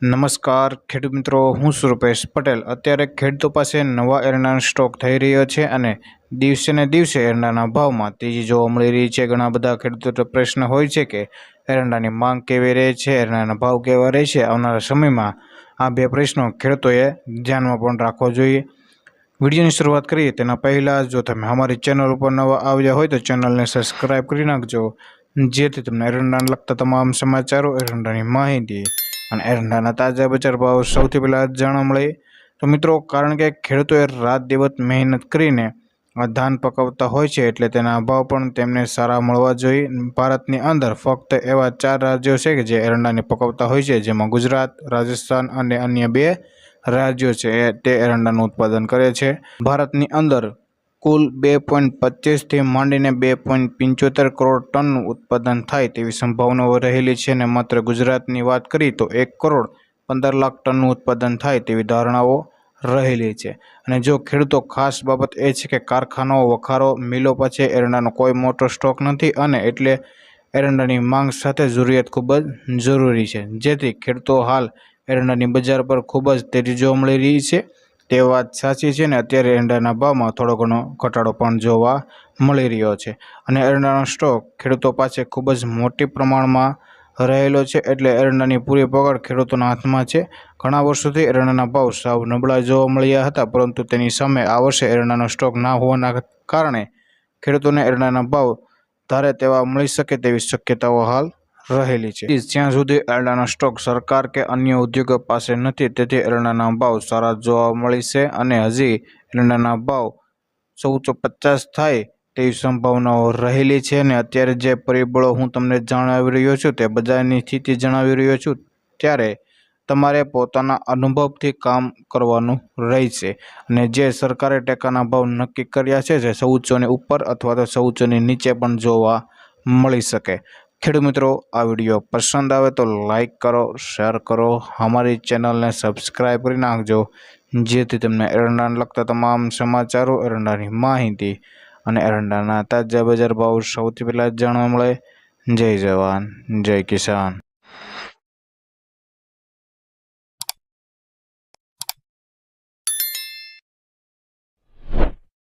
નમસ્કાર ખેડૂત મિત્રો, હું છું રૂપેશ પટેલ। અત્યારે ખેડૂતો પાસે નવા એરંડાનો સ્ટોક થઈ રહ્યો છે અને દિવસે ને દિવસે એરંડાના ભાવમાં તેજી જોવા મળી રહી છે। ઘણા બધા ખેડૂતો પ્રશ્ન હોય છે કે એરંડાની માંગ કેવી રહે છે, એરંડાના ભાવ કેવા રહે છે। આવનારા સમયમાં આ બે પ્રશ્નો ખેડૂતોએ ધ્યાનમાં પણ રાખવો જોઈએ। વિડીયોની શરૂઆત કરીએ તેના પહેલાં જો તમે અમારી ચેનલ ઉપર નવા આવ્યા હોય તો ચેનલને સબસ્ક્રાઈબ કરી નાખજો, જેથી તમને એરંડાને લગતા તમામ સમાચારો, એરંડાની માહિતી અને એરંડાના તાજા બજાર ભાવ સૌથી પહેલાં જાણવા મળે। તો મિત્રો, કારણ કે ખેડૂતોએ રાત દિવસ મહેનત કરીને આ ધાન પકવતા હોય છે, એટલે તેના ભાવ પણ તેમને સારા મળવા જોઈએ। ભારતની અંદર ફક્ત એવા 4 રાજ્યો છે કે જે એરંડાને પકવતા હોય છે, જેમાં ગુજરાત, રાજસ્થાન અને અન્ય 2 રાજ્યો છે તે એરંડાનું ઉત્પાદન કરે છે। ભારતની અંદર કુલ 2.25 થી માંડીને 2.75 કરોડ ટનનું ઉત્પાદન થાય તેવી સંભાવનાઓ રહેલી છે અને માત્ર ગુજરાતની વાત કરીએ તો 1 કરોડ 15 લાખ ટનનું ઉત્પાદન થાય તેવી ધારણાઓ રહેલી છે। અને જો ખેડૂતો, ખાસ બાબત એ છે કે કારખાનાઓ, વખારો, મિલો પાસે એરંડાનો કોઈ મોટો સ્ટોક નથી અને એટલે એરંડાની માંગ સાથે જરૂરિયાત ખૂબ જ જરૂરી છે, જેથી ખેડૂતો હાલ એરંડાની બજાર પર ખૂબ જ તેજી જોવા મળી રહી છે। તે વાત સાચી છે ને અત્યારે એરંડાના ભાવમાં થોડો ઘણો ઘટાડો પણ જોવા મળી રહ્યો છે અને એરંડાનો સ્ટોક ખેડૂતો પાસે ખૂબ જ મોટી પ્રમાણમાં રહેલો છે, એટલે એરંડાની પૂરી પકડ ખેડૂતોના હાથમાં છે। ઘણા વર્ષોથી એરંડાના ભાવ સાવ નબળા જોવા મળ્યા હતા, પરંતુ તેની સામે આ વર્ષે એરંડાનો સ્ટોક ના હોવાના કારણે ખેડૂતોને એરંડાના ભાવ ધારે તેવા મળી શકે તેવી શક્યતાઓ હાલ રહેલી છે। જ્યાં સુધી એરંડાનો સ્ટોક સરકાર કે અન્ય ઉદ્યોગો પાસે નથી, તેથી એરંડાના ભાવ સારા જોવા મળશે અને હજી એરંડાના ભાવ 1450 થાય તેવી સંભાવનાઓ રહેલી છે। અને અત્યારે જે પરિબળો હું તમને જણાવી રહ્યો છું તે બજારની સ્થિતિ જણાવી રહ્યો છું, ત્યારે તમારે પોતાના અનુભવથી કામ કરવાનું રહેશે અને જે સરકારે ટેકાના ભાવ નક્કી કર્યા છે જે 1400 ઉપર અથવા તો 1400 નીચે પણ જોવા મળી શકે। ખેડૂત મિત્રો, આ વિડીયો પસંદ આવે તો લાઈક કરો, શેર કરો, અમારી ચેનલને સબસ્ક્રાઈબ કરી નાખજો, જેથી તમને એરંડાને લગતા તમામ સમાચારો, એરંડાની માહિતી અને એરંડાના તાજા બજાર ભાવ સૌથી પહેલાં જાણવા મળે। જય જવાન, જય કિસાન।